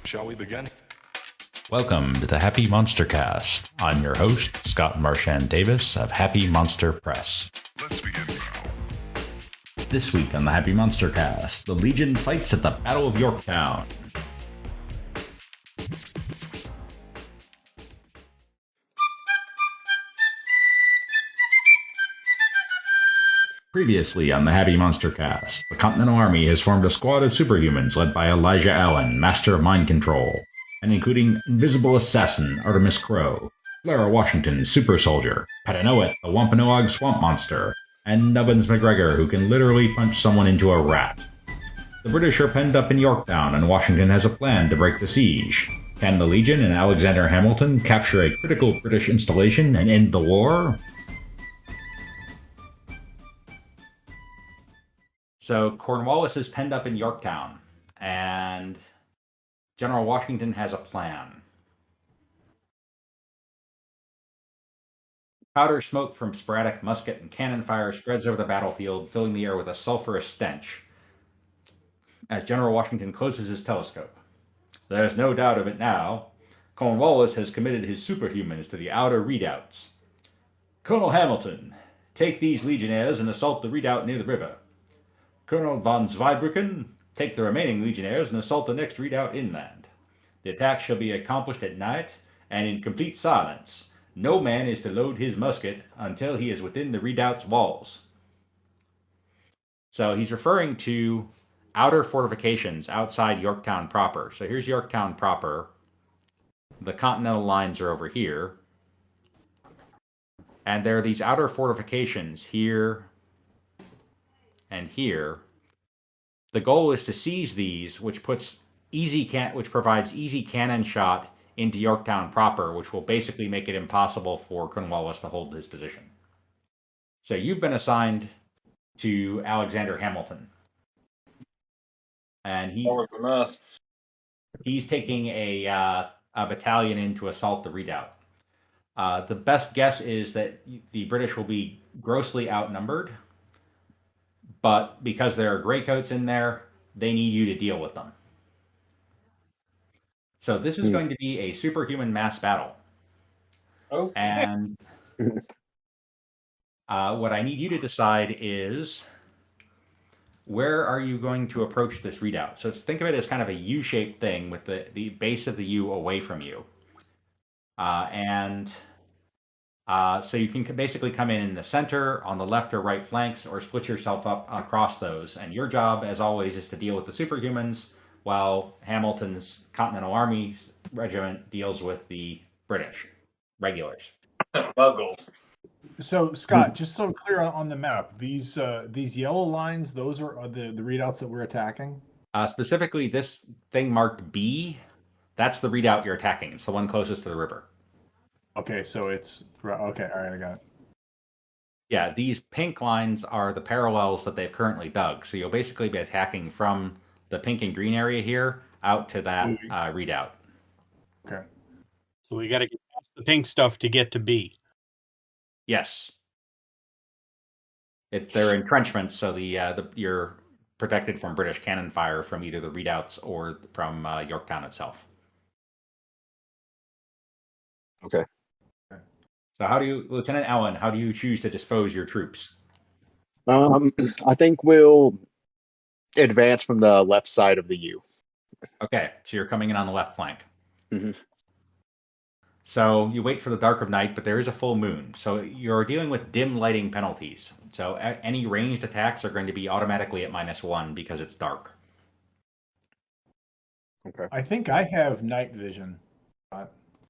Shall we begin? Welcome to the Happy MonsterCast. I'm your host, Scott Marchand Davis of Happy Monster Press. Let's begin now. This week on the Happy MonsterCast, the Legion fights at the Battle of Yorktown. Previously on the Happy MonsterCast, the Continental Army has formed a squad of superhumans led by Elijah Allen, Master of Mind Control, and including Invisible Assassin Artemis Crow, Clara Washington, Super Soldier, Patanoet, the Wampanoag Swamp Monster, and Nubbins McGregor, who can literally punch someone into a rat. The British are penned up in Yorktown, and Washington has a plan to break the siege. Can the Legion and Alexander Hamilton capture a critical British installation and end the war? So Cornwallis is penned up in Yorktown, and General Washington has a plan. Powder smoke from sporadic musket and cannon fire spreads over the battlefield, filling the air with a sulfurous stench as General Washington closes his telescope. There's no doubt of it now. Cornwallis has committed his superhumans to the outer redoubts. Colonel Hamilton, take these legionnaires and assault the redoubt near the river. Colonel von Zweibrücken, take the remaining legionnaires and assault the next redoubt inland. The attack shall be accomplished at night and in complete silence. No man is to load his musket until he is within the redoubt's walls. So he's referring to outer fortifications outside Yorktown proper. So here's Yorktown proper. The Continental lines are over here. And there are these outer fortifications here and here. The goal is to seize these, which provides easy cannon shot into Yorktown proper, which will basically make it impossible for Cornwallis to hold his position. So you've been assigned to Alexander Hamilton, and he's taking a battalion in to assault the redoubt. The best guess is that the British will be grossly outnumbered, but because there are greycoats in there, they need you to deal with them. So this is going to be a superhuman mass battle. Okay. And what I need you to decide is, where are you going to approach this redoubt? So think of it as kind of a U-shaped thing with the base of the U away from you. So you can basically come in the center, on the left or right flanks, or split yourself up across those. And your job, as always, is to deal with the superhumans, while Hamilton's Continental Army regiment deals with the British regulars. Buggles. So, Scott, just so I'm clear on the map, these yellow lines, those are the readouts that we're attacking? Specifically, this thing marked B, that's the redoubt you're attacking. It's the one closest to the river. Okay, so it's... Okay, all right, I got it. Yeah, these pink lines are the parallels that they've currently dug. So you'll basically be attacking from the pink and green area here out to that redoubt. Okay. So we got to get past the pink stuff to get to B. Yes. It's their entrenchments, so you're protected from British cannon fire from either the redoubts or from Yorktown itself. Okay. So Lieutenant Allen, how do you choose to dispose your troops? I think we'll advance from the left side of the U. Okay, so you're coming in on the left flank. Mm-hmm. So you wait for the dark of night, but there is a full moon. So you're dealing with dim lighting penalties. So any ranged attacks are going to be automatically at -1 because it's dark. Okay. I think I have night vision.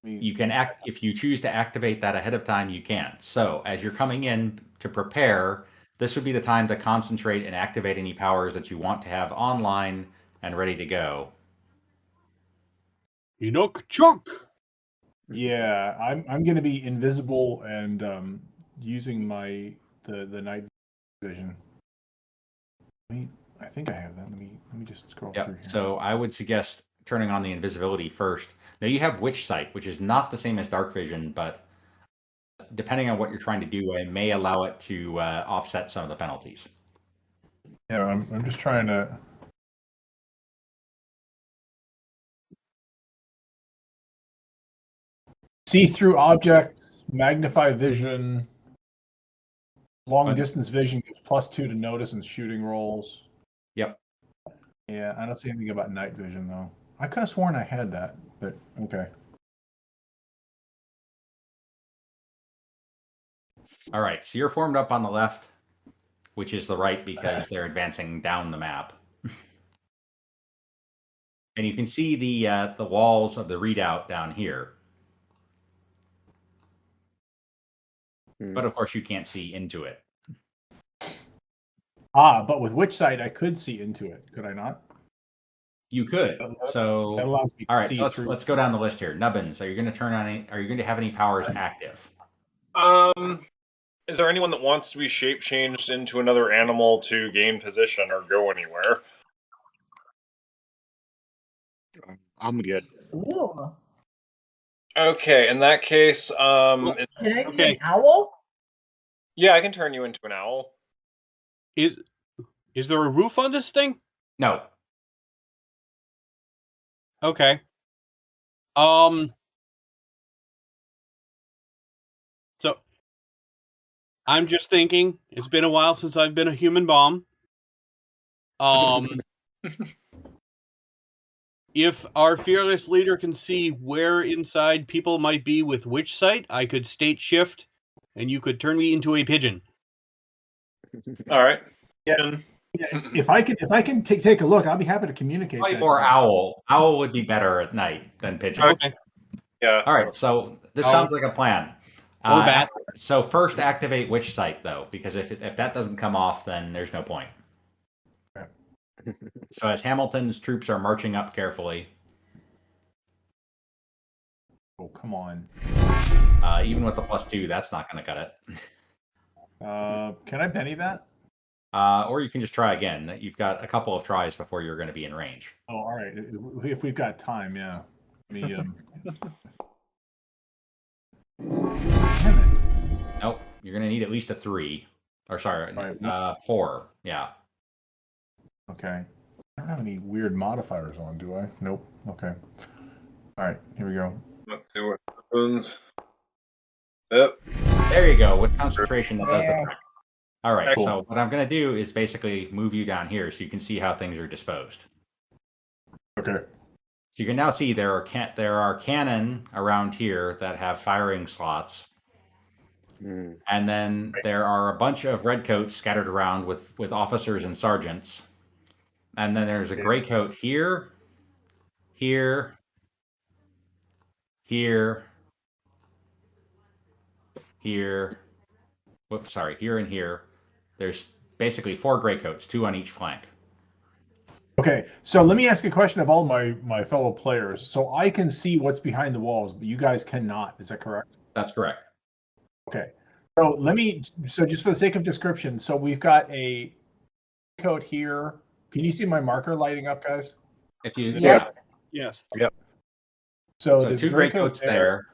You can if you choose to activate that ahead of time, you can. So as you're coming in to prepare, this would be the time to concentrate and activate any powers that you want to have online and ready to go. Chuck. Yeah, I'm going to be invisible and using the night vision. I think I have that. Let me just scroll through here. So I would suggest turning on the invisibility first. Now you have Witch Sight, which is not the same as Dark Vision, but depending on what you're trying to do, it may allow it to offset some of the penalties. Yeah, I'm just trying to See through objects, magnify vision, long Fun. distance vision gives +2 to notice and shooting rolls. Yep. Yeah, I don't see anything about night vision though. I could have sworn I had that, but okay. All right, so you're formed up on the left, which is the right because they're advancing down the map. And you can see the walls of the redoubt down here. But of course, you can't see into it. But with Witch Sight, I could see into it. Could I not? You could. So, That allows me to all right. see So through. let's go down the list here. Nubbins, are you going to turn on any? Are you going to have any powers active? Is there anyone that wants to be shape changed into another animal to gain position or go anywhere? I'm good. Ooh. Okay, in that case, Can I be Okay. an owl? yeah, I can turn you into an owl. Is there a roof on this thing? No. Okay. So I'm just thinking, it's been a while since I've been a human bomb. If our fearless leader can see where inside people might be with Witch Sight, I could state shift, and you could turn me into a pigeon. All right. Yeah. If I can take a look, I'll be happy to communicate. Probably that. more owl. Owl would be better at night than pigeon. Okay. Yeah. All right. So this Owl. sounds like a plan. Or bat. So first, activate Witch Sight though, because if that doesn't come off, then there's no point. Okay. So as Hamilton's troops are marching up carefully, Oh, come on. even with the +2, that's not going to cut it. Can I penny that? Or you can just try again. You've got a couple of tries before you're going to be in range. Oh, all right. If we've got time, yeah. Damn it. Nope. You're going to need at least a 3. Or sorry, Right. 4. Yeah. Okay. I don't have any weird modifiers on, do I? Nope. Okay. All right. Here we go. Let's see what happens. Yep. There you go. With concentration, that does the Yeah. trick. All right. Cool. So what I'm going to do is basically move you down here so you can see how things are disposed. Okay. So you can now see there are cannon around here that have firing slots. And then there are a bunch of redcoats scattered around with officers and sergeants. And then there's a gray coat here, here, here, here. Whoops, sorry, here and here. There's basically 4 gray coats, 2 on each flank. Okay. So let me ask a question of all my fellow players. So I can see what's behind the walls, but you guys cannot. Is that correct? That's correct. Okay. So just for the sake of description, so we've got a coat here. Can you see my marker lighting up, guys? If you Yep. Yes. So So there's 2 a gray coats there.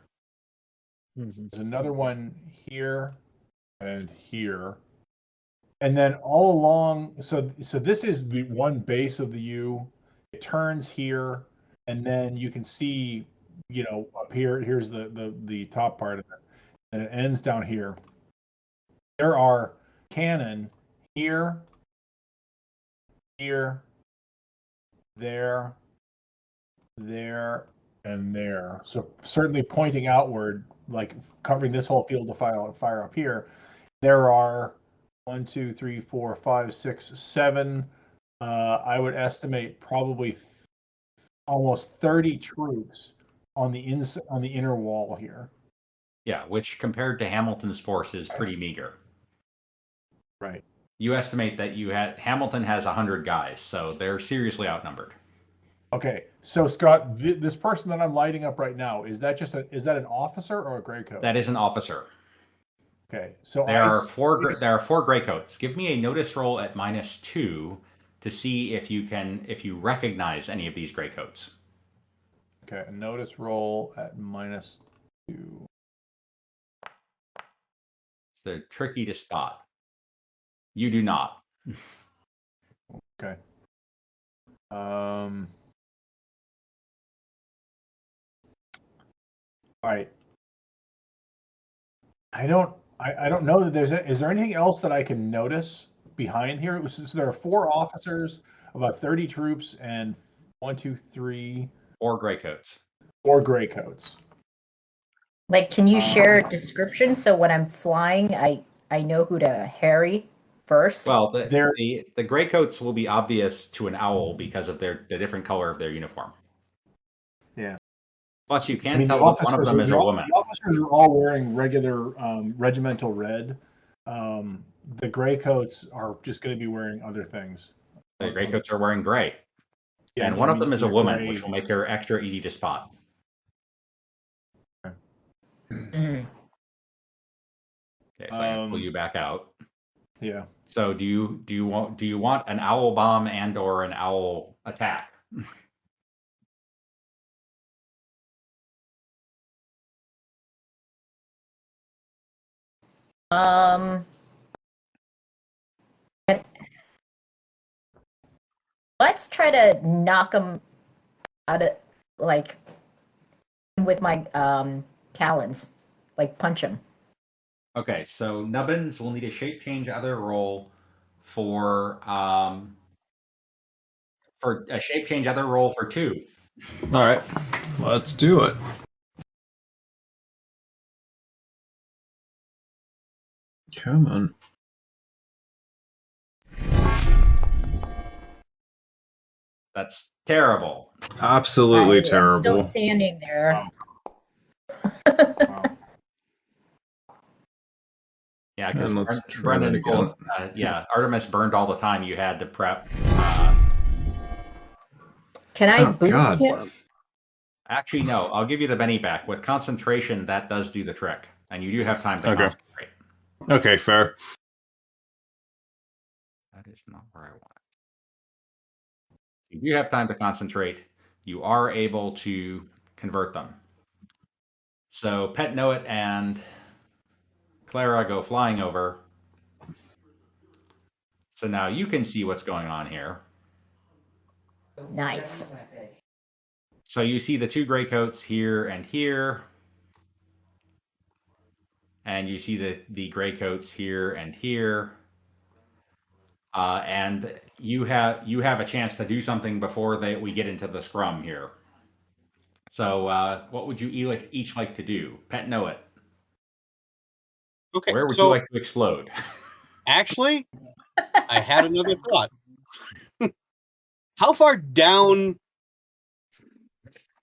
There's another one here and here. And then all along, so this is the one base of the U. It turns here, and then you can see, up here, here's the top part of it, and it ends down here. There are cannon here, here, there, and there. So certainly pointing outward, like covering this whole field of fire up here. There are 1, 2, 3, 4, 5, 6, 7. I would estimate probably almost 30 troops on the inner wall here. Yeah, which compared to Hamilton's force is pretty meager. Right. You estimate that Hamilton has 100 guys, so they're seriously outnumbered. Okay, so Scott, this person that I'm lighting up right now, is that an officer or a gray coat? That is an officer. Okay, so There are 4 gray coats. Give me a notice roll at -2 to see if you recognize any of these gray coats. Okay, a notice roll at -2. So they're tricky to spot. You do not. Okay. All right. I don't know that is there anything else that I can notice behind here? So there are 4 officers, about 30 troops, and 1, 2, 3, 4 gray coats. 4 gray coats. Like, can you share a description so when I'm flying, I know who to harry first? Well, There- the gray coats will be obvious to an owl because of the different color of their uniform. Yeah. Plus, you I can mean, tell that one of them is a woman. The officers are all wearing regular regimental red. The gray coats are just going to be wearing other things. The gray coats are wearing gray. Yeah, And no, one I of them mean, is a yeah, woman, gray. which will make her extra easy to spot. Mhm. Okay, so I'm gonna pull you back out. Yeah. So do you want an owl bomb and or an owl attack? Um, let's try to knock him out of, like, with my talons, like punch him. Okay, so Nubbins will need a shape change other roll for a shape change other roll for 2. All right, let's do it. Come on. That's terrible. Absolutely I'm terrible. still standing there. Wow. Yeah, because And let's try that again. Artemis burned all the time you had to prep. Can I Oh, boost God. him? Actually, no. I'll give you the Benny back. With concentration, that does do the trick, and you do have time to Okay. concentrate. Okay, fair. That is not where I want it. You do have time to concentrate. You are able to convert them. So Pet Noet and Clara go flying over. So now you can see what's going on here. Nice. So you see the 2 gray coats here and here. And you see the gray coats here and here. And you have a chance to do something before we get into the scrum here. So what would you each like to do? Pet Noet. Okay, Where would so you like to explode? actually, I had another thought. How far down,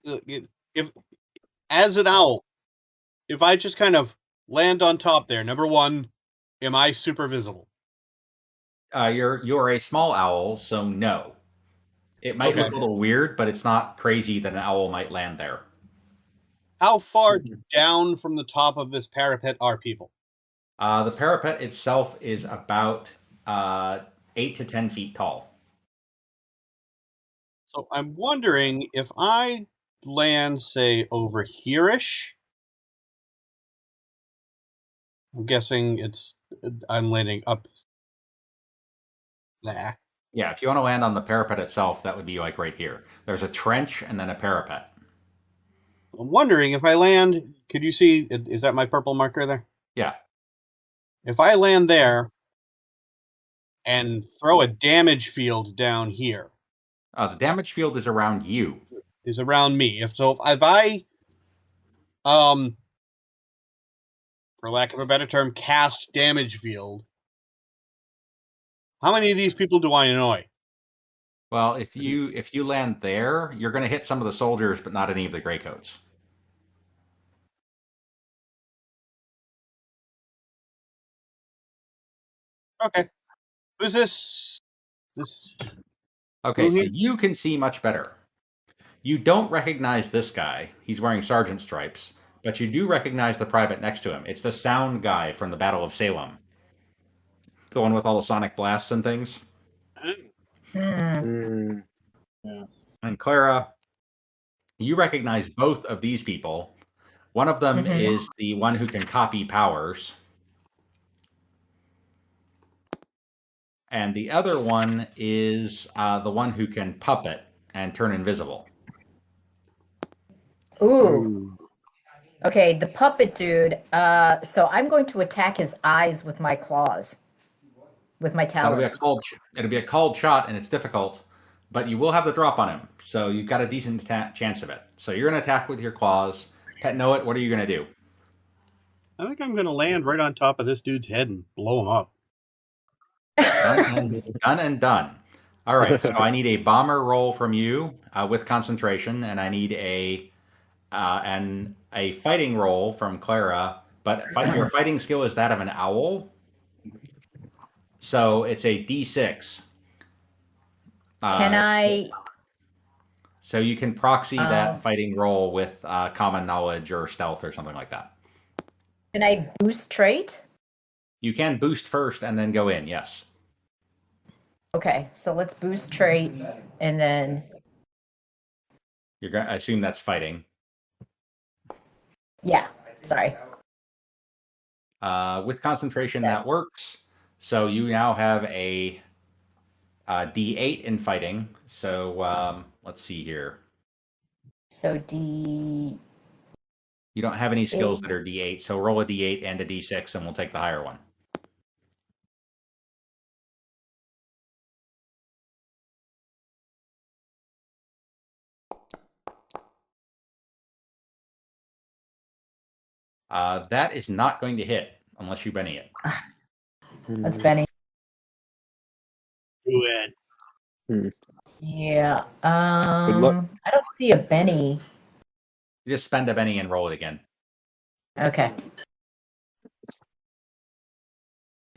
if as an owl, if I just kind of land on top there, number one, am I super visible? You're a small owl, so no. It might Okay. look a little weird, but it's not crazy that an owl might land there. How far down from the top of this parapet are people? The parapet itself is about 8 to 10 feet tall. So I'm wondering if I land, say, over here-ish. I'm guessing I'm landing up there. Yeah, if you want to land on the parapet itself, that would be like right here. There's a trench and then a parapet. I'm wondering if I land, could you see, is that my purple marker there? Yeah. If I land there and throw a damage field down here, The damage field is around you. is around me. If I, for lack of a better term, cast damage field, how many of these people do I annoy? Well, if you land there, you're going to hit some of the soldiers, but not any of the gray coats. Okay. Who's this? Okay, Who so here? you can see much better. You don't recognize this guy. He's wearing sergeant stripes, but you do recognize the private next to him. It's the sound guy from the Battle of Salem. The one with all the sonic blasts and things. Hmm. And Clara, you recognize both of these people. One of them is the one who can copy powers. And the other one is the one who can puppet and turn invisible. Ooh. Okay, the puppet dude. So I'm going to attack his eyes with my claws, with my That'll be a talons. called. It'll be a called shot, and it's difficult, but you will have the drop on him, so you've got a decent chance of it. So you're gonna attack with your claws. Pet Noah, what are you gonna do? I think I'm going to land right on top of this dude's head and blow him up. Done and done. All right, so I need a bomber roll from you with concentration, and I need a fighting roll from Clara. But your fighting skill is that of an owl, so it's a D6. Can I? So you can proxy that fighting roll with common knowledge or stealth or something like that. Can I boost trait? You can boost first and then go in. Yes. Okay, so let's boost trait, and then You're gonna. I assume that's fighting. yeah. Sorry. With concentration, that works. So you now have a D8 in fighting. So let's see here. So D. You don't have any skills that are D8, so roll a D8 and a D6, and we'll take the higher one. That is not going to hit unless you Benny it. That's Benny. Do it. Yeah. luck. I don't see a Benny. You just spend a Benny and roll it again. Okay.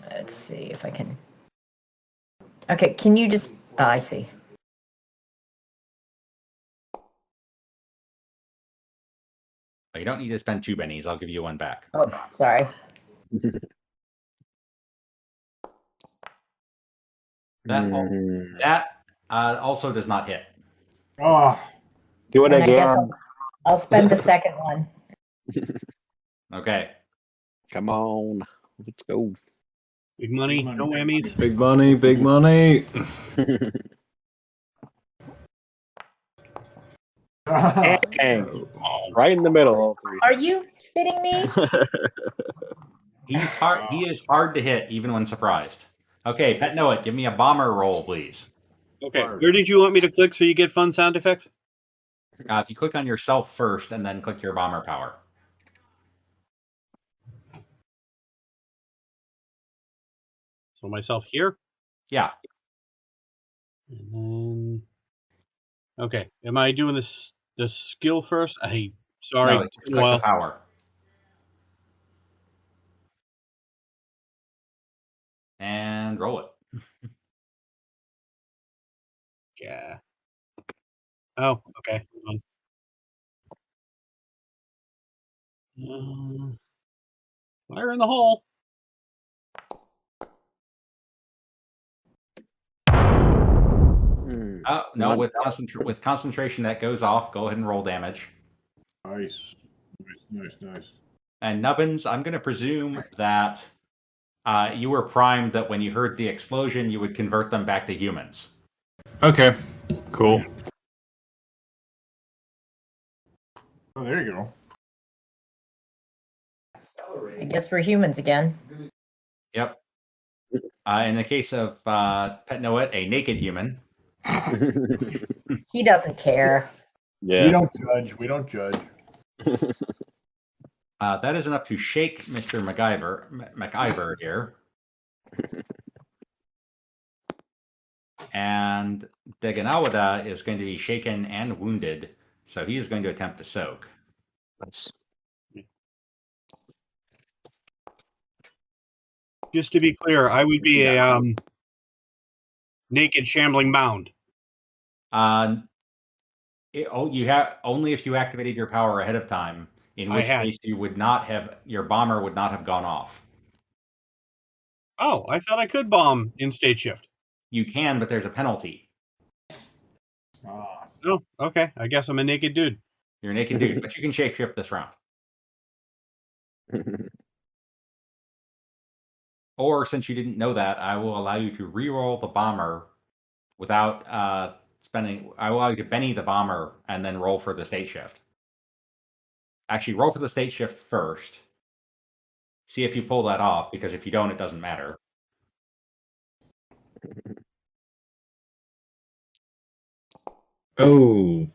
Let's see if I can. Okay, can you just? Oh, I see. You don't need to spend 2 Bennies. I'll give you 1 back. Oh, sorry. That also does not hit. Oh, Do it And I guess again. I'll spend the second one. Okay. Come on. Let's go. Big money, no whammies. Big money, big money. Dang. Right in the middle, all three. Are you kidding me? He's hard. He is hard to hit, even when surprised. Okay, Pet Noah, give me a bomber roll, please. Okay, where did you want me to click so you get fun sound effects? If you click on yourself first and then click your bomber power. So myself here. Yeah. And then, okay, am I doing the skill first? Sorry, No, it's just been a click while. the power. And roll it. Yeah. Oh, okay. Hold on. Fire in the hole. No, with concentration that goes off. Go ahead and roll damage. nice. Nice. And Nubbins, I'm going to presume that you were primed that when you heard the explosion, you would convert them back to humans. Okay, cool. Oh, there you go. I guess we're humans again. Yep. In the case of Pet Noet, a naked human. He doesn't care. Yeah. We don't judge. That is enough to shake Mr. MacIver here. And Deganawada is going to be shaken and wounded, so he is going to attempt to soak. That's Just to be clear, I would be a naked shambling mound. You have only if you activated your power ahead of time, in which case you would not have your bomber would not have gone off. Oh, I thought I could bomb in state shift. You can, but there's a penalty. Ah, Oh, okay. I guess I'm a naked dude. You're a naked dude, but you can shapeshift this round. Or since you didn't know that, I will allow you to re-roll the bomber without spending. I will allow you to Benny the bomber and then roll for the state shift. Actually, roll for the state shift first. See if you pull that off, because if you don't, it doesn't matter. Oh,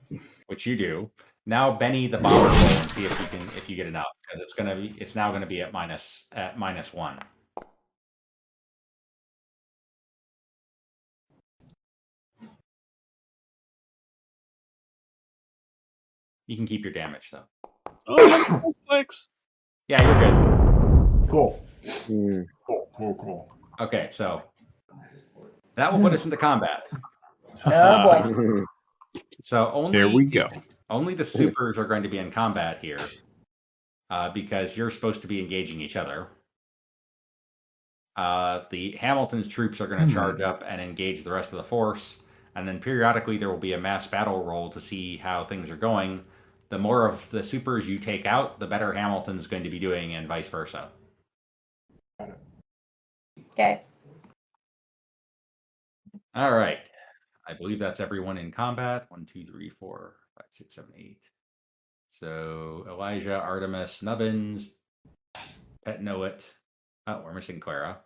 Which you do. Now, Benny the bomber roll and see if you get enough, because it's now gonna be at -1. You can keep your damage though. Oh, clicks. Yeah, you're good. Cool. Hmm. Cool. Okay, so that will put us into combat. Oh boy. So only there we go. only the supers are going to be in combat here, because you're supposed to be engaging each other. The Hamilton's troops are going to charge up and engage the rest of the force, and then periodically there will be a mass battle roll to see how things are going. The more of the supers you take out, the better Hamilton's going to be doing, and vice versa. Okay. All right. I believe that's everyone in combat. 1, 2, 3, 4, 5, 6, 7, 8. So Elijah, Artemis, Nubbins, Pet Noet. Oh, we're missing Clara.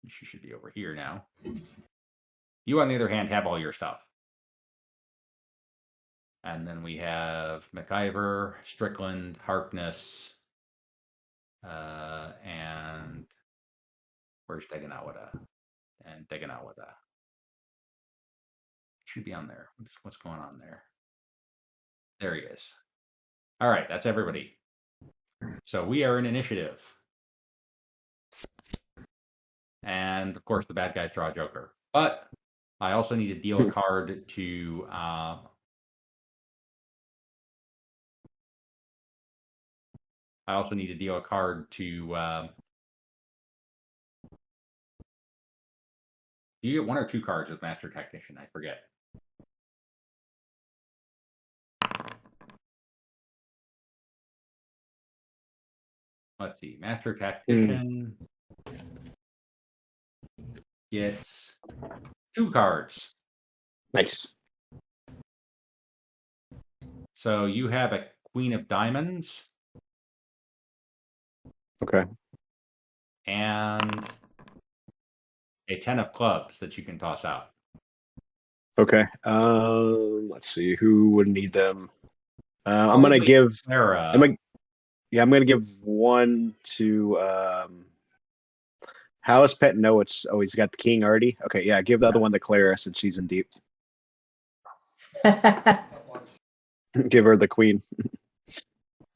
She should be over here now. You, on the other hand, have all your stuff. And then we have McIver, Strickland, Harkness, and where's Deganawada? And Deganawada. Should be on there. What's going on there? There he is. All right, that's everybody. So we are in initiative. And of course, the bad guys draw a Joker. But I also need to deal a card to do you get 1 or 2 cards with Master Technician? I forget. Let's see. Master Tactician gets 2 cards. Nice. So you have a Queen of Diamonds Okay. and a 10 of Clubs that you can toss out. Okay. Let's see. Who would need them? I'm gonna give. Clara. I'm gonna give 1 to. How is Pet know it's? Oh, he's got the king already. Okay, yeah. Give the other one to Clara since she's in deep. Give her the queen.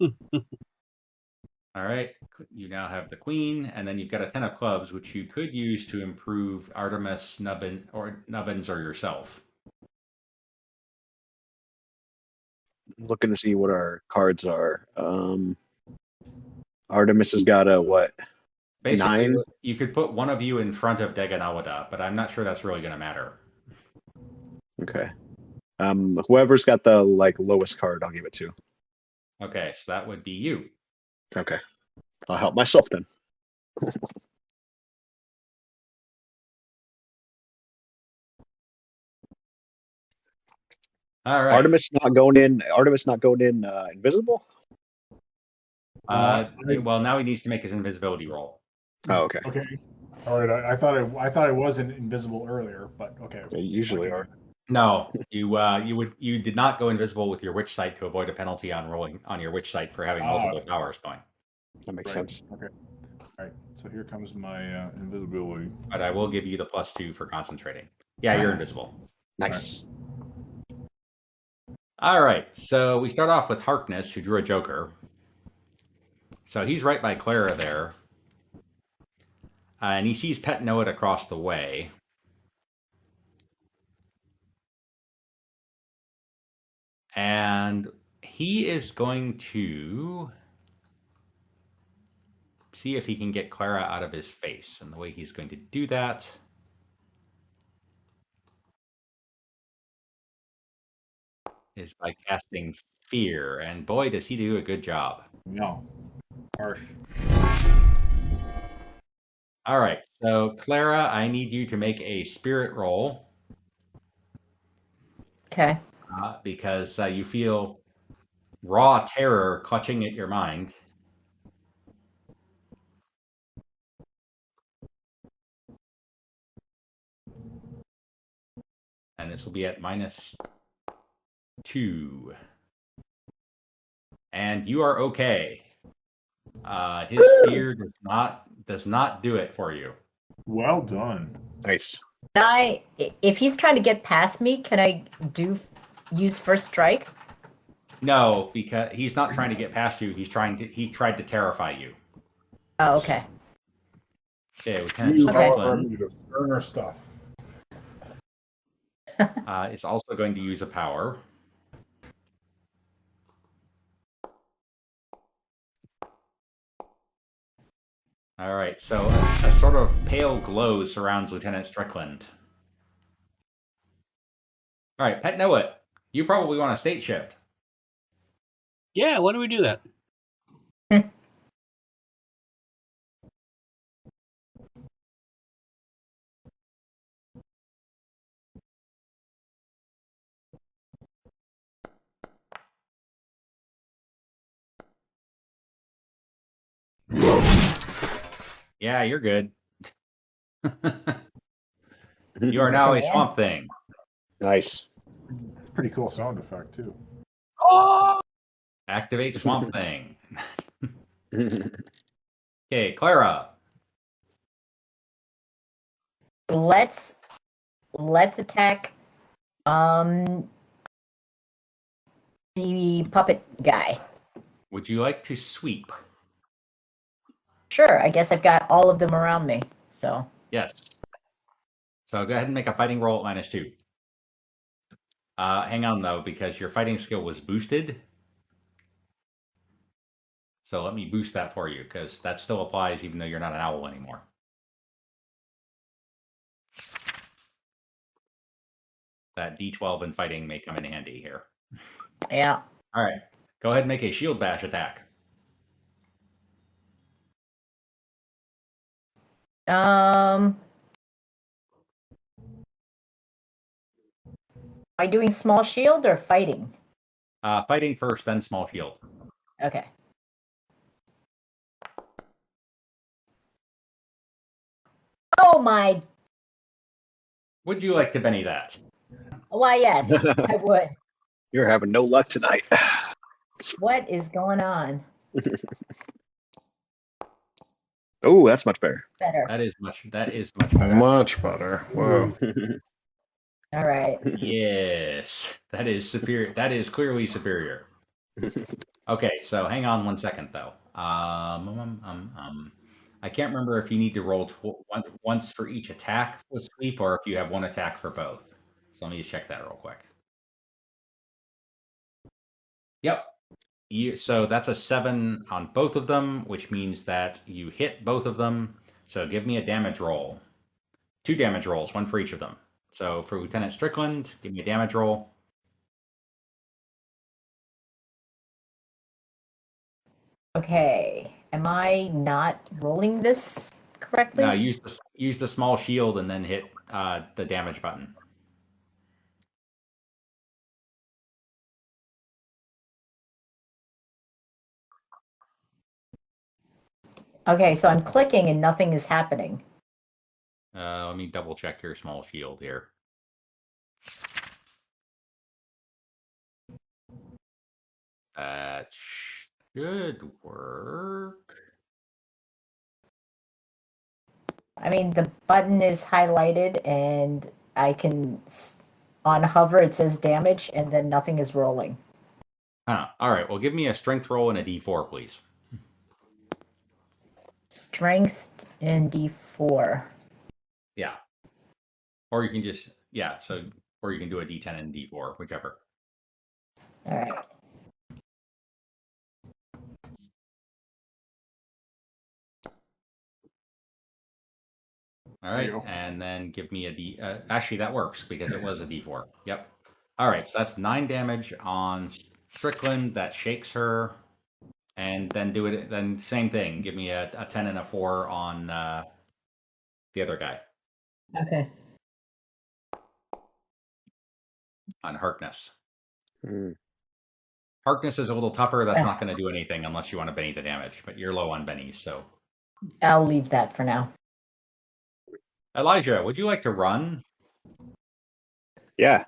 All right. You now have the Queen, and then you've got a 10 of Clubs, which you could use to improve Artemis, Nubbins, or yourself. Looking to see what our cards are. Artemis has got a what? Basically, 9? you could put one of you in front of Deganawada, but I'm not sure that's really going to matter. Okay. Whoever's got the lowest card, I'll give it to. Okay, so that would be you. Okay. I'll help myself then. All right. Artemis not going in invisible? Well, now he needs to make his invisibility roll. Oh, okay. Okay. All right. I thought I wasn't invisible earlier, but okay. They usually are. No, you did not go invisible with your witch sight to avoid a penalty on rolling on your witch sight for having multiple powers going. That makes Right. sense. Okay. All right. So here comes my invisibility. But I will give you the +2 for concentrating. Yeah, you're invisible. Nice. All right, so we start off with Harkness, who drew a Joker. So he's right by Clara there. And he sees Pet Noet across the way. And he is going to see if he can get Clara out of his face. And the way he's going to do that is by casting Fear. And boy, does he do a good job. No. Harsh. All right, so Clara, I need you to make a spirit roll. Okay. Because you feel raw terror clutching at your mind. And this will be at -2. And you are okay. His fear does not do it for you. Well done. Nice. If he's trying to get past me, can I use first strike? No, because he's not trying to get past you. He tried to terrify you. Oh, okay. Okay, Lieutenant You Okay. are Strickland the burner stuff. is also going to use a power. All right, so a sort of pale glow surrounds Lieutenant Strickland. All right, Pet Noah, you probably want a state shift. Yeah, why don't we do that? Yeah, you're good. You are now a swamp thing. Nice. It's a pretty cool sound effect too. Activate swamp thing. Okay, Clara. Let's attack the puppet guy. Would you like to sweep? Sure, I guess I've got all of them around me. So Yes. So go ahead and make a fighting roll at -2. Hang on though, because your fighting skill was boosted. So let me boost that for you, because that still applies even though you're not an owl anymore. That D12 in fighting may come in handy here. yeah. All right. Go ahead and make a shield bash attack. Am I doing small shield or fighting? Fighting first, then small shield. Okay. Oh my! Would you like to Benny that? Why, yes, I would. You're having no luck tonight. What is going on? Oh, that's much better. Better. That is much better. Much better. Whoa. All right. Yes. That is superior. That is clearly superior. Okay, so hang on 1 second though. I can't remember if you need to roll once for each attack with sweep, or if you have one attack for both. So let me just check that real quick. Yep. So that's a 7 on both of them, which means that you hit both of them. So give me a damage roll. 2 damage rolls, 1 for each of them. So for Lieutenant Strickland, give me a damage roll. Okay. Am I not rolling this correctly? No, use the small shield and then hit the damage button. Okay, so I'm clicking and nothing is happening. Let me double check your small shield here. That should work. I mean, the button is highlighted and I can, on hover, it says damage and then nothing is rolling. All right, well, give me a strength roll and a d4, please. Strength and D4. Yeah. Or you can just, yeah, so, or you can do a d10 and d4, whichever. All right. All right, and then give me a d. Actually, that works because it was a d4. Yep. All right, so that's 9 damage on Strickland. That shakes her, and then do it. Then same thing. Give me a 10 and a 4 on the other guy, Okay. on Harkness. Hardness is a little tougher. That's not going to do anything unless you want to Benny the damage, but you're low on Bennies, so. I'll leave that for now. Elijah, would you like to run? Yeah.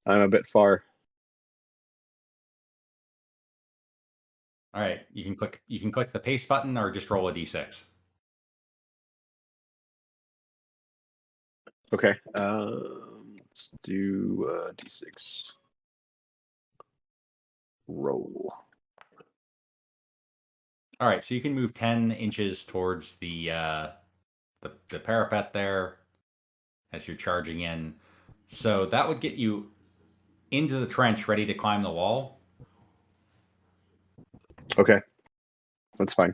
I'm a bit far. All right, you can click the paste button or just roll a d6. Okay. Let's do d6. Roll. All right, so you can move 10 inches towards the parapet there as you're charging in. So that would get you into the trench, ready to climb the wall. Okay. That's fine.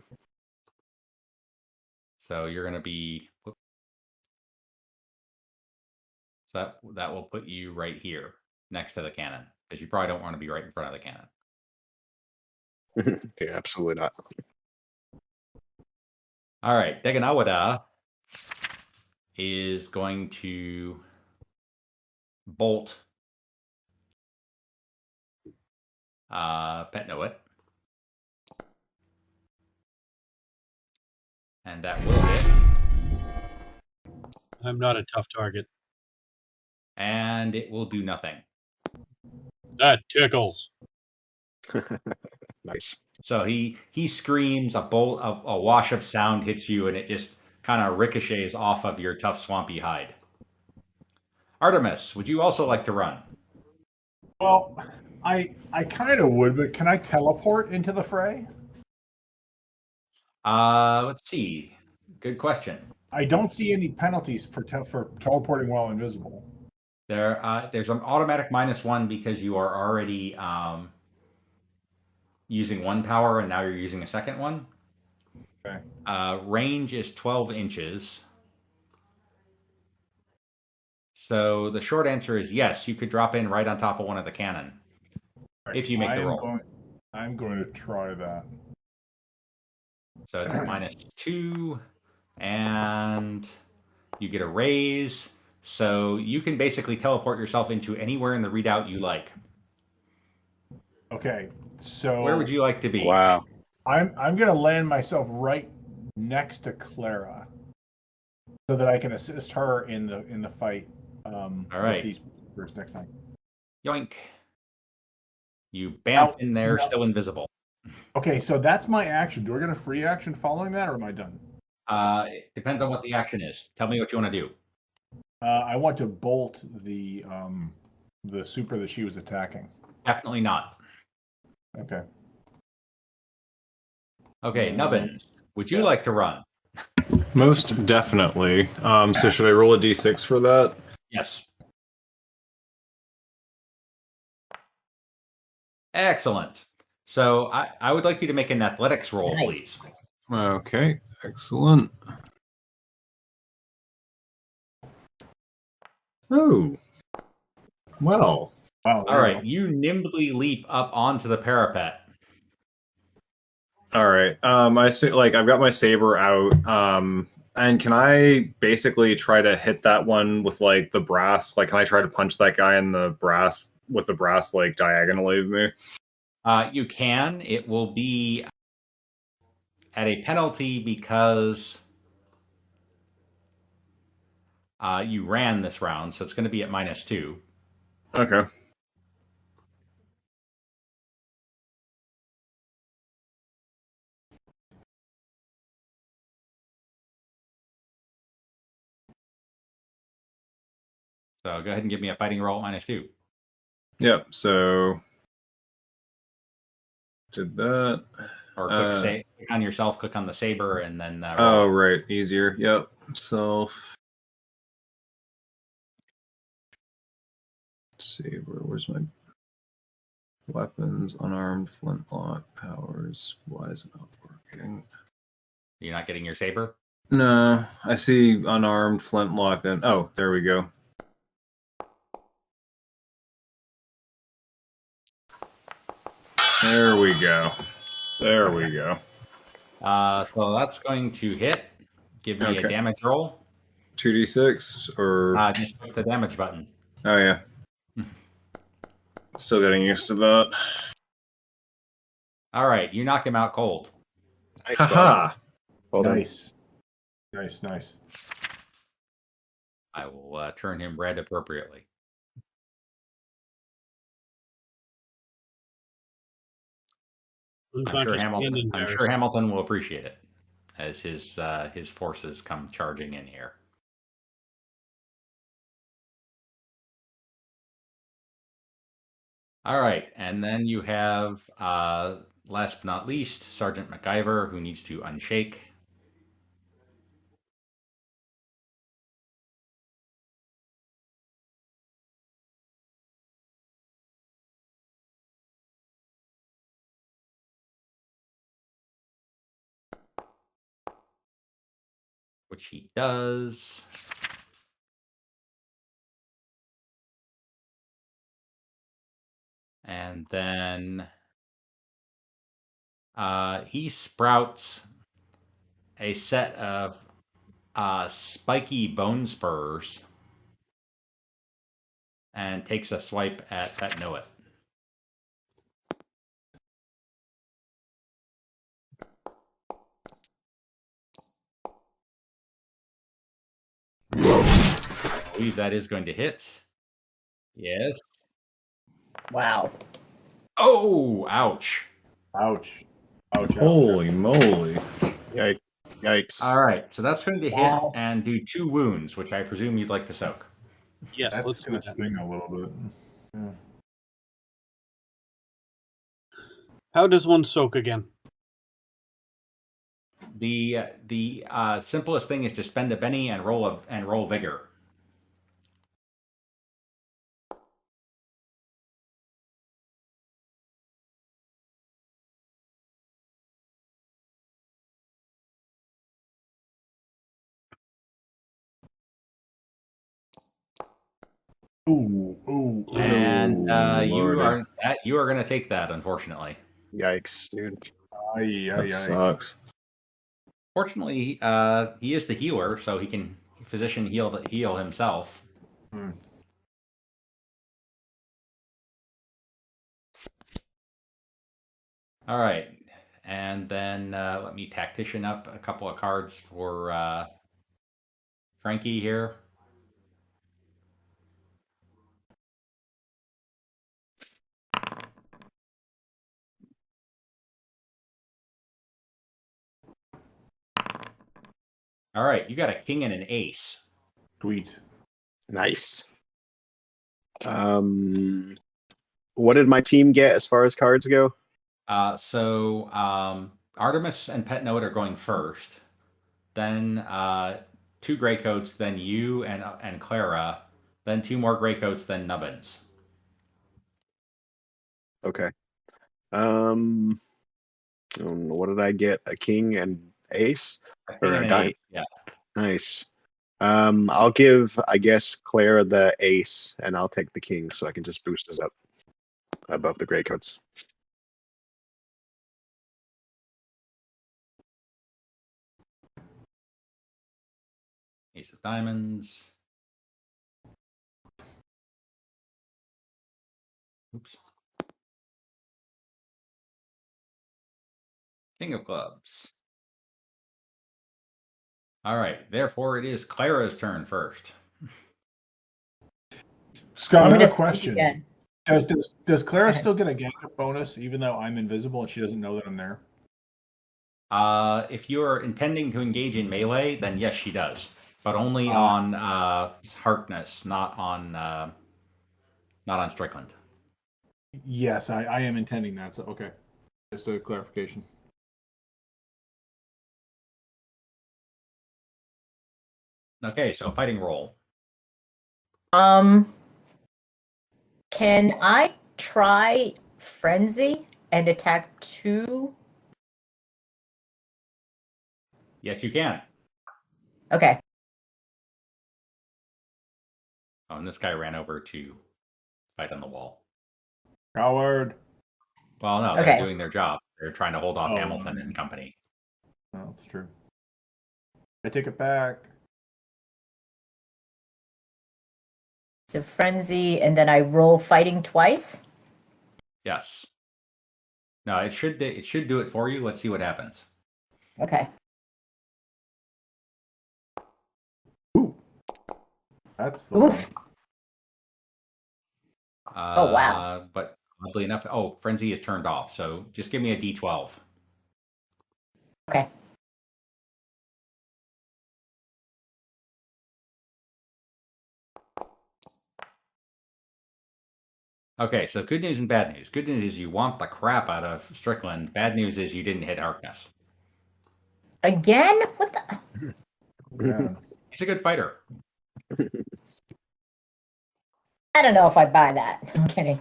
So you're going to be. So that will put you right here next to the cannon, because you probably don't want to be right in front of the cannon. Okay, absolutely not. All right, Deganawada is going to bolt Petnoit. And that will hit. I'm not a tough target. And it will do nothing. That tickles. Nice. So he screams, a wash of sound hits you, and it just kind of ricochets off of your tough, swampy hide. Artemis, would you also like to run? Well, I kind of would, but can I teleport into the fray? Let's see. Good question. I don't see any penalties for teleporting while invisible. There's an automatic -1 because you are already using one power, and now you're using a second one. Okay. Range is 12 inches. So the short answer is yes, you could drop in right on top of one of the cannon. Right, If you make the roll. I'm going to try that. So it's a -2, and you get a raise. So you can basically teleport yourself into anywhere in the readout you like. Okay, so Where would you like to be? Wow. I'm going to land myself right next to Clara, so that I can assist her in the fight. All right. With these first next time. Yoink. You bamf in there, still invisible. Okay, so that's my action. Do I get a free action following that, or am I done? It depends on what the action is. Tell me what you want to do. I want to bolt the super that she was attacking. Definitely not. Okay. Okay, Nubbins, would you like to run? Most definitely. So should I roll a d6 for that? Yes. Excellent. So I would like you to make an athletics roll, Nice. please. Okay, excellent. Oh. Well. Wow. All right, you nimbly leap up onto the parapet. All right. I see, like I've got my saber out. And can I basically try to hit that one with like the brass? Like, can I try to punch that guy in the brass with the brass like diagonally of me? You can. It will be at a penalty because you ran this round, so it's going to be at -2. Okay. So go ahead and give me a fighting roll at -2. Yep. So did that. Or click on yourself, click on the saber, and then roll. Oh, right. Easier. Yep. So saber. Where's my weapons? Unarmed flintlock powers. Why is it not working? You're not getting your saber? No, I see unarmed flintlock. And oh, there we go. There we go. There we go. So that's going to hit. Give me a damage roll. 2d6 or just click the damage button. oh yeah. Still getting used to that. All right, you knock him out cold. Nice, dog. Haha. Well done. Nice. Nice. I will turn him red appropriately. Unconscious and I'm sure Hamilton will appreciate it as his forces come charging in here. All right, and then you have, last but not least, Sergeant MacGyver, who needs to unshake. Which he does. And then he sprouts a set of spiky bone spurs and takes a swipe at Pet Know-It. I believe that is going to hit. Yes. Wow. Oh, ouch. Ouch. Holy moly. Yikes. All right, so that's going to hit Wow. and do 2 wounds, which I presume you'd like to soak. Yes, That's let's do gonna that. sting a little bit. Yeah. How does one soak again? The simplest thing is to spend a Benny and roll vigor. Ooh. And you Lordy. are going to take that, unfortunately. Yikes, dude. That sucks. Fortunately, he is the healer, so he can physician heal himself. Hmm. All right, and then let me tactician up a couple of cards for Frankie here. All right, you got a king and an ace. Sweet. Nice. What did my team get as far as cards go? So Artemis and Pet Note are going first. Then 2 Greycoats, then you and Clara, then 2 more Greycoats, then Nubbins. Okay. What did I get? A king and ace? A king Or and a an dime? ace, yeah. Nice. I'll give, I guess, Claire the ace, and I'll take the king so I can just boost us up above the Greycoats. Ace of diamonds. Oops. King of clubs. All right, therefore it is Clara's turn first. Scott, I'm another gonna speak question. again. Does Clara ahead. still get a gang up bonus even though I'm invisible and she doesn't know that I'm there? If you're intending to engage in melee, then yes, she does, but only on Harkness, not on Strickland. Yes, I am intending that. So okay, just a clarification. Okay, so fighting roll. Can I try frenzy and attack 2? Yes, you can. Okay. Oh, and this guy ran over to fight on the wall. Coward. Well, no, Okay. they're doing their job. They're trying to hold off Oh, Hamilton and company. Oh, that's true. I take it back. So frenzy, and then I roll fighting twice. Yes. No, it should do it for you. Let's see what happens. Okay. Ooh. That's the one. Oof. Oh, wow. But oddly enough, frenzy is turned off. So just give me a D12. Okay. Okay, so good news and bad news. Good news is you want the crap out of Strickland. Bad news is you didn't hit Harkness. Again? What the? Man. He's a good fighter. I don't know if I buy that. I'm kidding.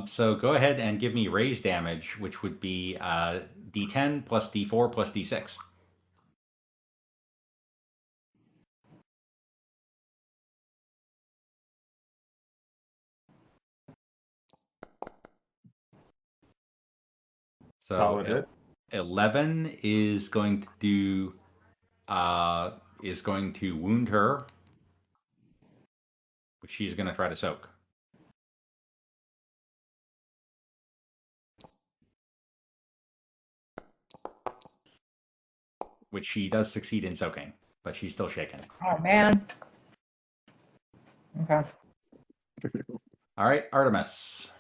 So go ahead and give me raise damage, which would be D10 plus D4 plus D6. So Solid hit. 11 is going to do is going to wound her, which she's going to try to soak. Which she does succeed in soaking, but she's still shaken. Oh, man. Okay. All right, Artemis.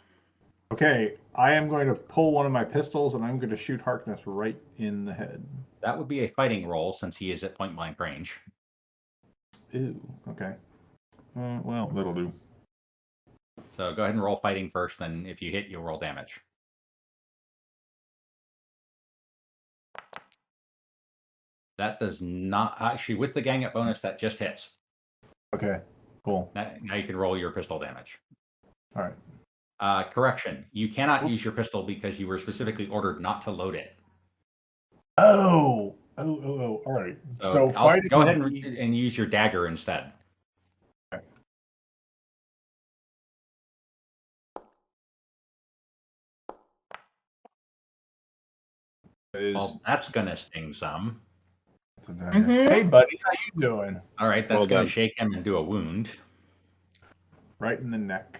Okay, I am going to pull one of my pistols and I'm going to shoot Harkness right in the head. That would be a fighting roll since he is at point blank range. Ew. Okay. Well, that'll do. So go ahead and roll fighting first, then if you hit, you'll roll damage. That does not... Actually, with the gang up bonus, that just hits. Okay, cool. Now you can roll your pistol damage. All right. Correction. You cannot use your pistol because you were specifically ordered not to load it. Oh. All right. So fighting. Go ahead and use your dagger instead. Okay. Well, that's going to sting some. Hey, buddy, how you doing? All right, that's Well going done. to shake him and do a wound. Right in the neck.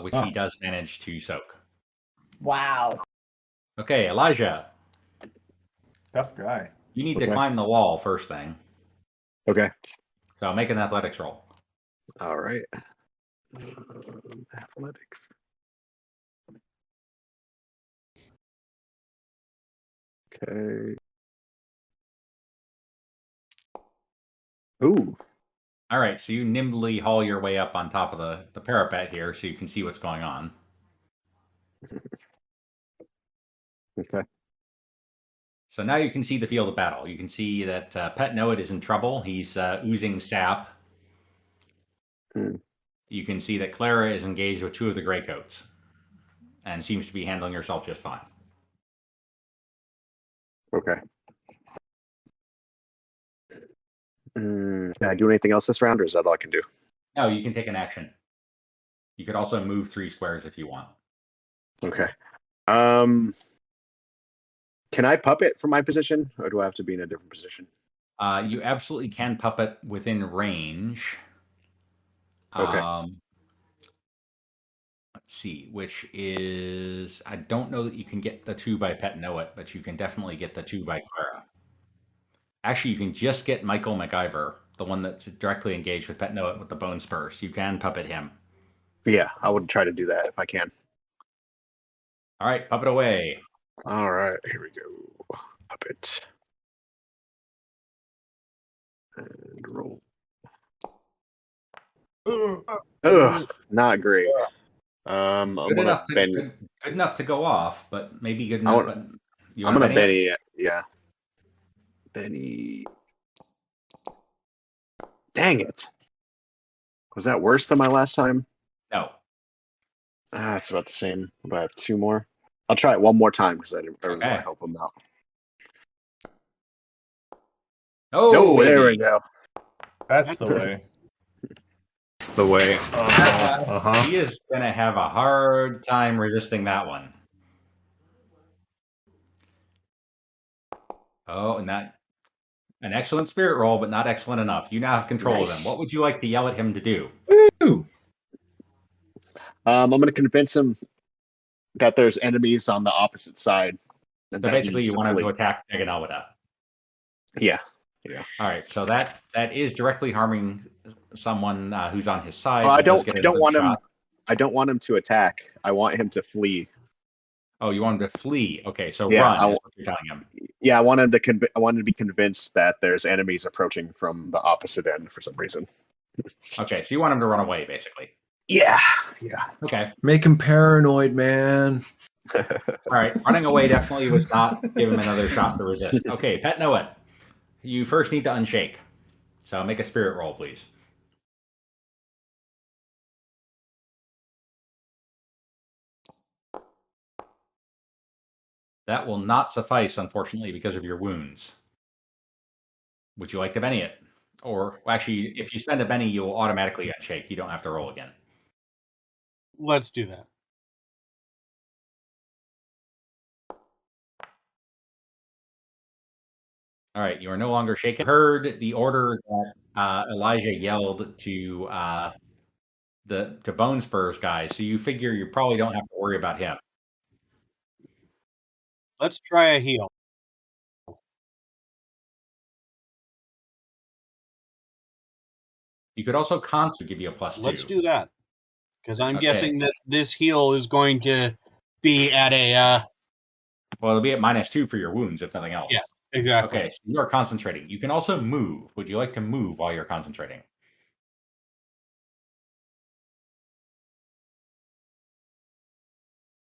Which he does manage to soak. Wow. Okay, Elijah. Tough guy. You need to Okay. climb the wall first thing. Okay. So make an athletics roll. All right. Athletics. Okay. Ooh. All right, so you nimbly haul your way up on top of the parapet here so you can see what's going on. Okay. So now you can see the field of battle. You can see that Pet Noah is in trouble. He's oozing sap. Hmm. You can see that Clara is engaged with two of the Greycoats and seems to be handling herself just fine. Okay. Can I do anything else this round, or is that all I can do? No, you can take an action. You could also move 3 squares if you want. Okay. Can I puppet from my position, or do I have to be in a different position? You absolutely can puppet within range. Okay. Let's see, which is... I don't know that you can get the 2 by Pet Noah, but you can definitely get the 2 by Clara. Actually, you can just get Michael MacIver, the one that's directly engaged with Pet Noah with the bone spurs. You can puppet him. Yeah, I would try to do that if I can. All right, puppet away. All right, here we go. Puppet. And roll. Ugh, not great. I'm Good gonna enough, Benny. good enough to go off, but maybe good enough. But you I'm want gonna Benny? Benny. Yeah. Benny. Dang it. Was that worse than my last time? No. It's about the same. Do I have 2 more? I'll try it one more time because I really want to Okay. help him out. Oh, No, there we baby. go. That's the way. That's the way. He is gonna have a hard time resisting that one. Oh, and that An excellent spirit roll, but not excellent enough. You now have control of Nice. him. What would you like to yell at him to do? Woo! I'm going to convince him that there's enemies on the opposite side. And So that he basically, needs you to want him to flee. attack Meganelwada. Yeah. All right, so that is directly harming someone who's on his side. I He does don't. get I don't another want him. shot. I don't want him to attack. I want him to flee. Oh, you want him to flee? Okay, so Yeah, run is what you're telling him. Yeah, I want him to. I want him to be convinced that there's enemies approaching from the opposite end for some reason. Okay, so you want him to run away, basically. Yeah. Yeah. Okay. Make him paranoid, man. All right, running away definitely was not give him another shot to resist. Okay, Pet Noah, you first need to unshake. So make a spirit roll, please. That will not suffice, unfortunately, because of your wounds. Would you like to Benny it? Or actually, if you spend a Benny, you'll automatically unshake. You don't have to roll again. Let's do that. All right, you are no longer shaken. Heard the order that Elijah yelled to Bone Spurs guy, so you figure you probably don't have to worry about him. Let's try a heal. You could also constantly give you a +2. Let's do that. Because I'm Okay. guessing that this heal is going to be at a... Well, it'll be at -2 for your wounds, if nothing else. Yeah, exactly. Okay, so you are concentrating. You can also move. Would you like to move while you're concentrating?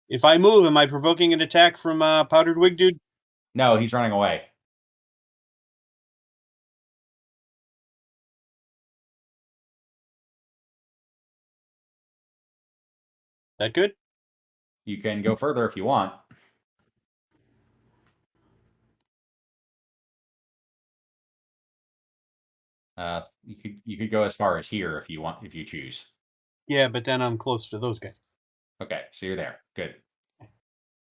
If I move, am I provoking an attack from Powdered Wig Dude? No, he's running away. That good? You can go further if you want. You could go as far as here if you want, if you choose. Yeah, but then I'm close to those guys. Okay, so you're there. Good.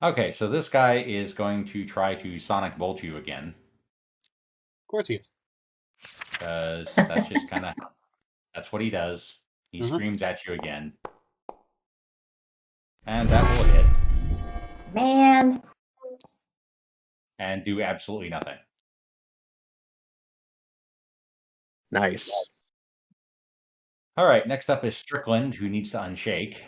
Okay, so this guy is going to try to Sonic Bolt you again. Of course he is. Because that's just kind of... That's what he does. He Mhm. screams at you again. And that will hit. Man. And do absolutely nothing. Nice. All right, next up is Strickland, who needs to unshake.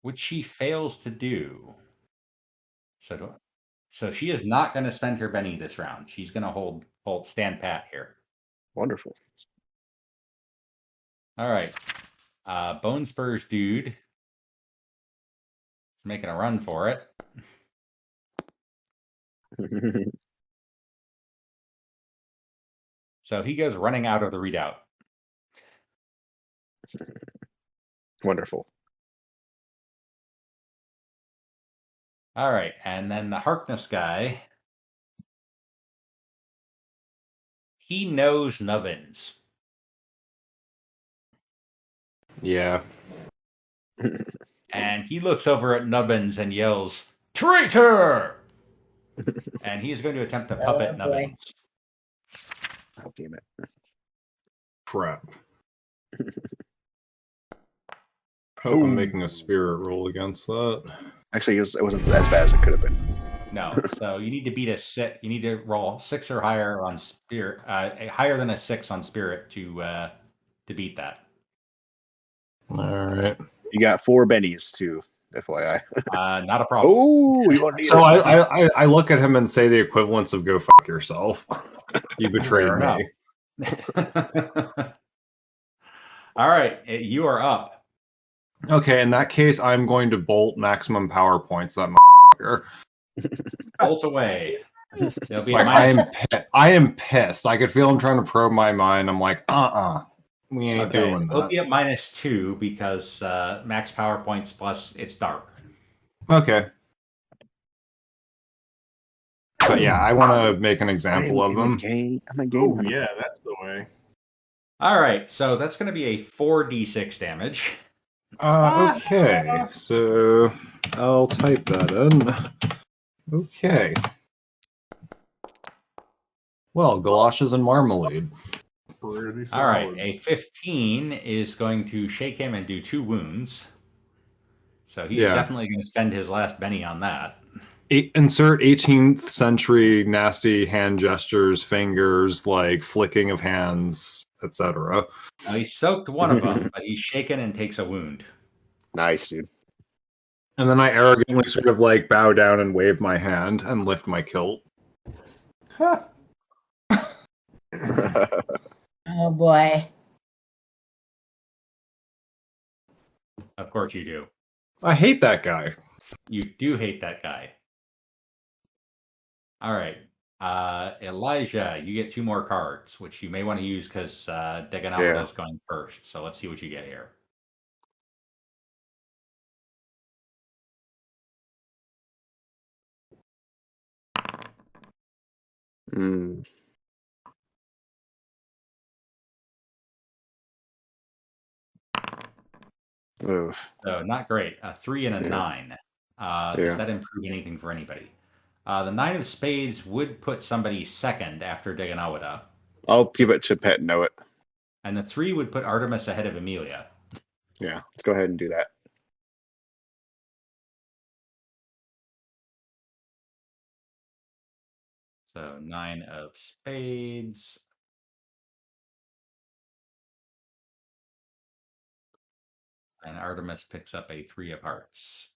Which she fails to do. So she is not going to spend her Benny this round. She's going to hold stand pat here. Wonderful. All right. Bone Spurs dude is making a run for it. So he goes running out of the redoubt. Wonderful. All right, and then the Harkness guy. He knows Nubbins. Yeah. And he looks over at Nubbins and yells, "Traitor!" And he's going to attempt to puppet boy. Nubbins. Oh, damn it. Crap. Hope I'm making a spirit roll against that. Actually, it wasn't as bad as it could have been. No, so you need to beat a 6. You need to roll 6 or higher on spirit, higher than a 6 on spirit to beat that. All right. You got 4 bennies too, FYI. Not a problem. Oh, you want to So I look at him and say the equivalence of "Go fuck yourself." You betrayed Fair me. All right, you are up. Okay, in that case, I'm going to bolt maximum power points. That motherfucker. Bolt away. There'll be a Like, minus... I am pissed. I could feel him trying to probe my mind. I'm like, we ain't Okay, doing it'll that. be at -2 because max power points plus it's dark. Okay. But yeah, I want to make an example of them. I'm a game Oh hunter. yeah, that's the way. All right, so that's going to be a 4d6 damage. Okay, so I'll type that in. Okay. Well, galoshes and marmalade. Pretty All right, solid. a 15 is going to shake him and do 2 wounds. So he's Yeah. definitely going to spend his last penny on that. Insert 18th century nasty hand gestures, fingers, like flicking of hands, etc. Now, he soaked one of them, but he's shaken and takes a wound. Nice, dude. And then I arrogantly sort of like bow down and wave my hand and lift my kilt. Huh. Oh boy. Of course you do. I hate that guy. You do hate that guy. All right. Elijah, you get 2 more cards, which you may want to use because Deganawada is going first. So let's see what you get here. Mm. Oof. So not great. A 3 and a Yeah. 9. Does that improve anything for anybody? The 9 of spades would put somebody second after Deganawada. I'll give it to Pet Know It. And the 3 would put Artemis ahead of Amelia. Yeah, let's go ahead and do that. So 9 of spades. And Artemis picks up a 3 of hearts.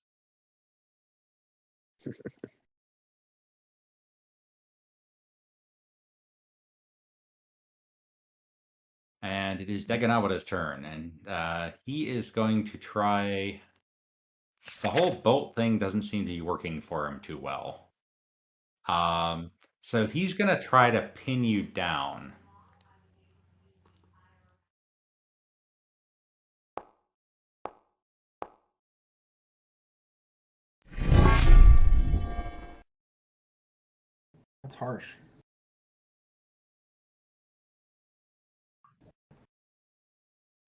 And it is Deganawada's turn, and he is going to try. The whole bolt thing doesn't seem to be working for him too well. So he's going to try to pin you down. That's harsh.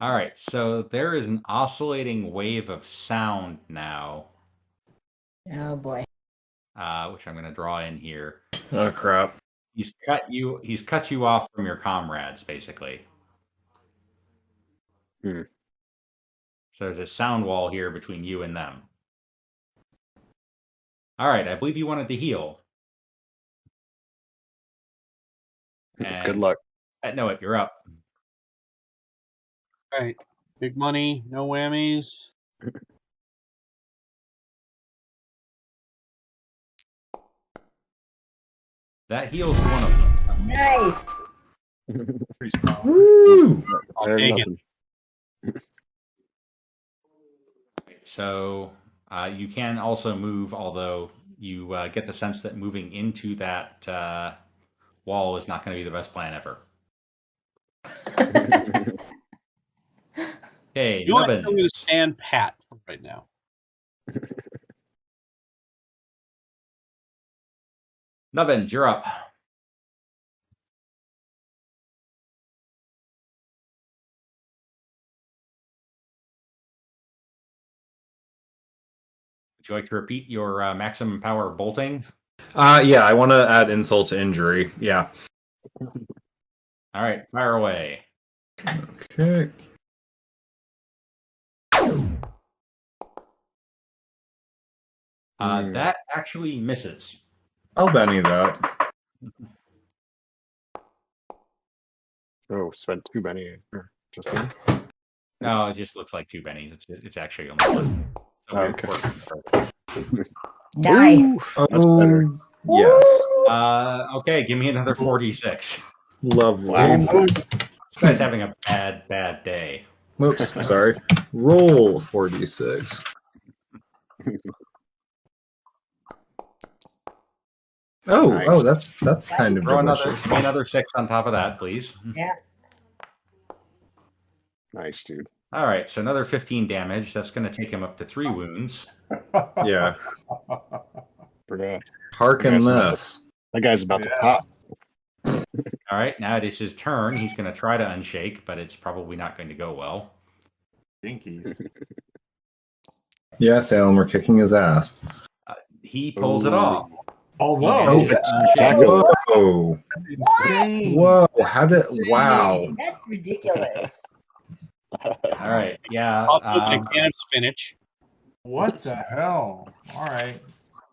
All right, so there is an oscillating wave of sound now, Oh boy. which I'm going to draw in here. Oh crap. He's cut you off from your comrades, basically. Hmm. So there's a sound wall here between you and them. All right, I believe you wanted to heal. Good luck. No, it. You're up. All right. Big money, no whammies. That heals one of them. Nice. Pretty strong. Woo! I'll Better than take it. nothing. So you can also move, although you get the sense that moving into that wall is not going to be the best plan ever. Okay, You know what? I'm Nubbin. going to stand pat right now. Nubbins, you're up. Would you like to repeat your maximum power bolting? Yeah, I want to add insult to injury. Yeah. All right, fire away. Okay. That actually misses. I'll Benny that. Oh, spent 2 Benny. Just one. No, it just looks like 2 bennies. It's actually only 1. So we're Okay. working. Nice. Much better. Yes. Okay, give me another 46. Lovely. Wow. This guy's having a bad day. Whoops, sorry. Roll 46. Oh, Nice. that's kind of Throw delicious. give me another 6 on top of that, please. Yeah. Nice, dude. All right, so another 15 damage. That's going to take him up to 3 wounds. Yeah. Forgot. Harken Yes, this. That guy's about to Yeah. pop. All right, now it is his turn. He's going to try to unshake, but it's probably not going to go well. Dinkies. Yeah, Salem, we're kicking his ass. He pulls it Ooh. off. Oh, He no. manages to unshake. Tackle. Whoa! That's insane. Whoa! How did? Insane. Wow! That's ridiculous. All right, yeah. I'll put a can of spinach. What the hell? All right.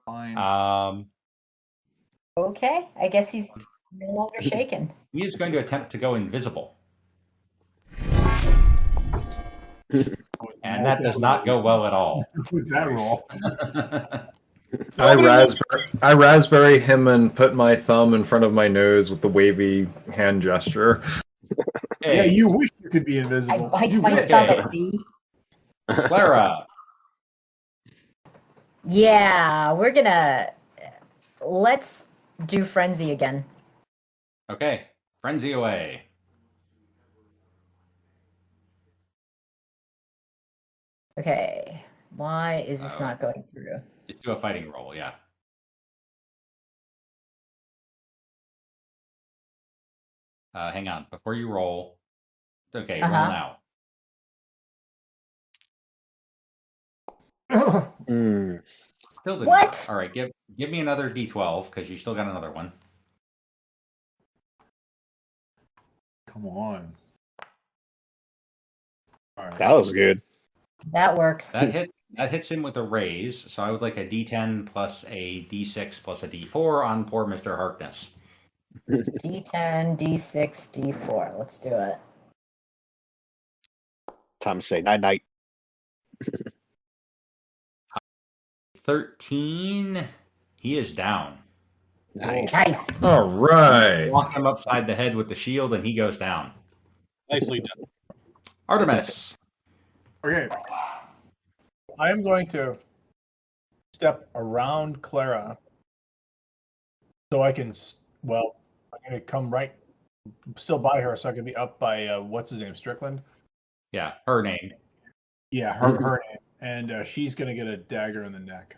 Fine. Okay, I guess he's no longer shaken. He is going to attempt to go invisible. And that does not go well at all. With that roll. I raspberry him and put my thumb in front of my nose with the wavy hand gesture. Hey, Yeah, you wish you could be I invisible. bite You my wish. thumb at B. Clara. Yeah, let's do frenzy again. Okay, frenzy away. Okay, why is this not going through? Just do a fighting roll, yeah. Hang on, before you roll. Okay, roll now. Mm. Still didn't. What? All right, give me another D12 because you still got another one. Come on. All right. That was good. That works. That hits him with a raise. So I would like a D10 plus a D6 plus a D4 on poor Mr. Harkness. D10, D6, D4. Let's do it. Time to say night night. 13. He is down. Nice. Nice. All right. Walk him upside the head with the shield, and he goes down. Nicely done. Artemis. Okay. I am going to step around Clara so I can, well, I'm going to come right, still by her so I can be up by, what's his name, Strickland? Yeah, her name. Yeah, her name. And she's going to get a dagger in the neck.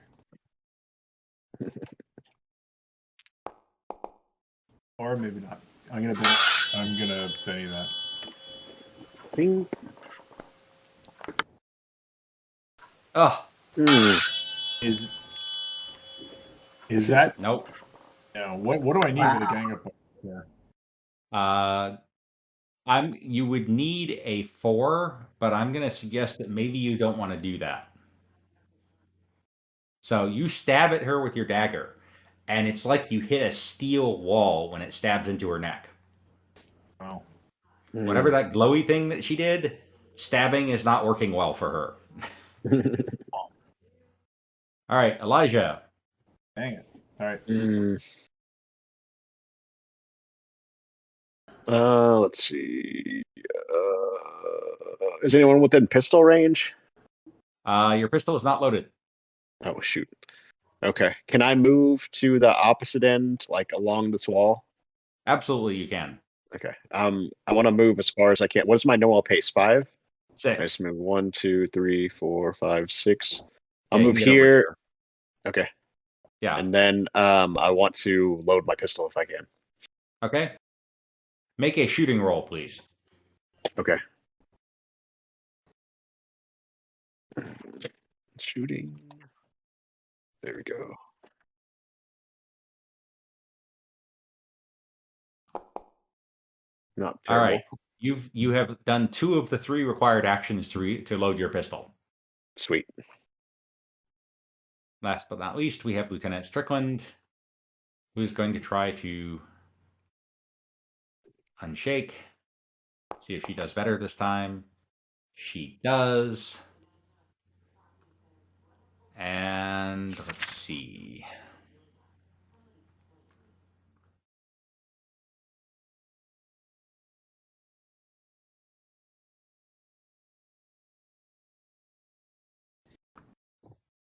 Or maybe not. I'm gonna Benny that. Bing. Oh, Is that nope. no? What do I need for the gang up there? You would need a 4, but I'm gonna suggest that maybe you don't want to do that. So you stab at her with your dagger, and it's like you hit a steel wall when it stabs into her neck. Oh. Whatever that glowy thing that she did, stabbing is not working well for her. All right, Elijah. Dang it. All right. Let's see. Is anyone within pistol range? Your pistol is not loaded. Oh shoot. Okay. Can I move to the opposite end, like along this wall? Absolutely, you can. Okay. I want to move as far as I can. What is my normal pace? 5? 6. I just move 1, 2, 3, 4, 5, 6. I'll Yeah, you move can get over here. Okay. Yeah. And then I want to load my pistol if I can. Okay. Make a shooting roll, please. Okay. Shooting. There we go. Not All terrible. right. You have done 2 of the 3 required actions to load your pistol. Sweet. Last but not least, we have Lieutenant Strickland, who's going to try to unshake. See if she does better this time. She does. And let's see.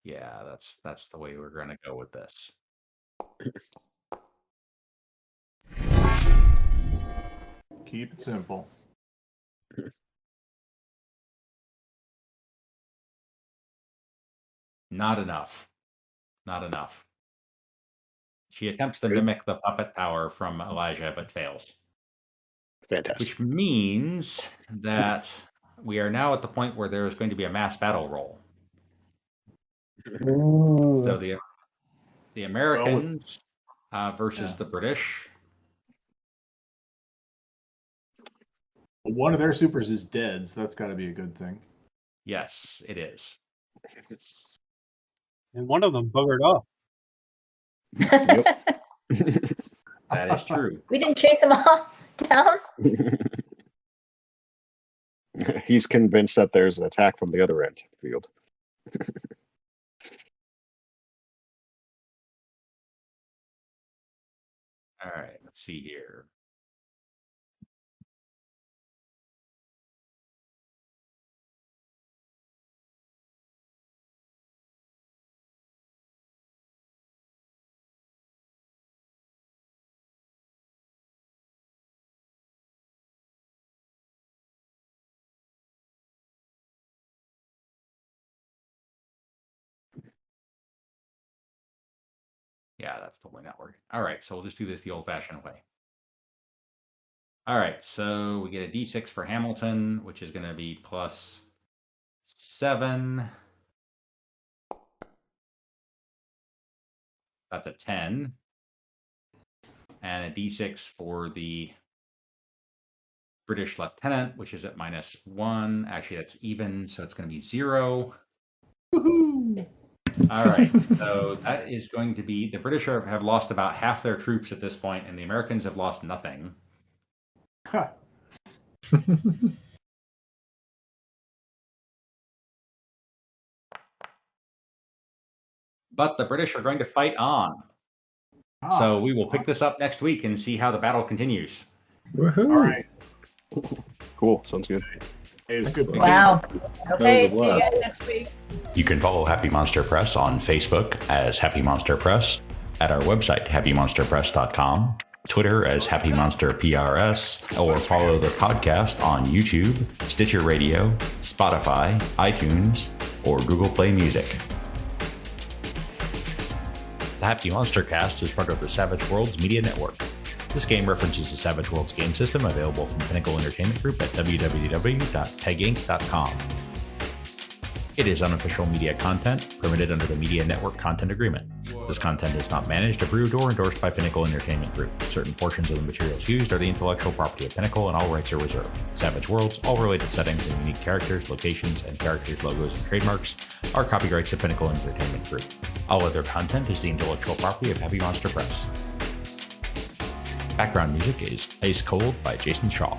Yeah, that's the way we're going to go with this. Keep it simple. Not enough. Not enough. She attempts to Good. mimic the puppet power from Elijah, but fails. Fantastic. Which means that we are now at the point where there is going to be a mass battle roll. Ooh. So the Americans versus the British. One of their supers is dead, so that's got to be a good thing. Yes, it is. And one of them buggered off. That is true. We didn't chase him off down. He's convinced that there's an attack from the other end of the field. All right, let's see here. Yeah, that's totally not working. All right, so we'll just do this the old-fashioned way. All right, so we get a D6 for Hamilton, which is going to be +7. That's a 10. And a D6 for the British lieutenant, which is at -1. Actually, that's even, so it's going to be 0. Woohoo! All right, so that is going to be, the British have lost about half their troops at this point, and the Americans have lost nothing. Huh. But the British are going to fight on. So we will pick this up next week and see how the battle continues. Woohoo. All right. Cool. Sounds good. It was good. Wow. Okay, was a see you blast. guys next week. You can follow Happy Monster Press on Facebook as Happy Monster Press, at our website, happymonsterpress.com, Twitter as Happy Monster PRS, or follow the podcast on YouTube, Stitcher Radio, Spotify, iTunes, or Google Play Music. The Happy Monster Cast is part of the Savage Worlds Media Network. This game references the Savage Worlds game system available from Pinnacle Entertainment Group at www.peginc.com. It is unofficial media content permitted under the Media Network Content Agreement. This content is not managed, approved, or endorsed by Pinnacle Entertainment Group. Certain portions of the materials used are the intellectual property of Pinnacle, and all rights are reserved. Savage Worlds, all related settings and unique characters, locations, and characters' logos and trademarks are copyrights of Pinnacle Entertainment Group. All other content is the intellectual property of Happy Monster Press. Background music is Ice Cold by Jason Shaw.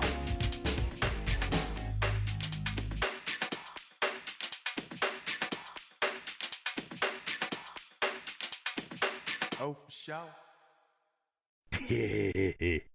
Oh, for sure.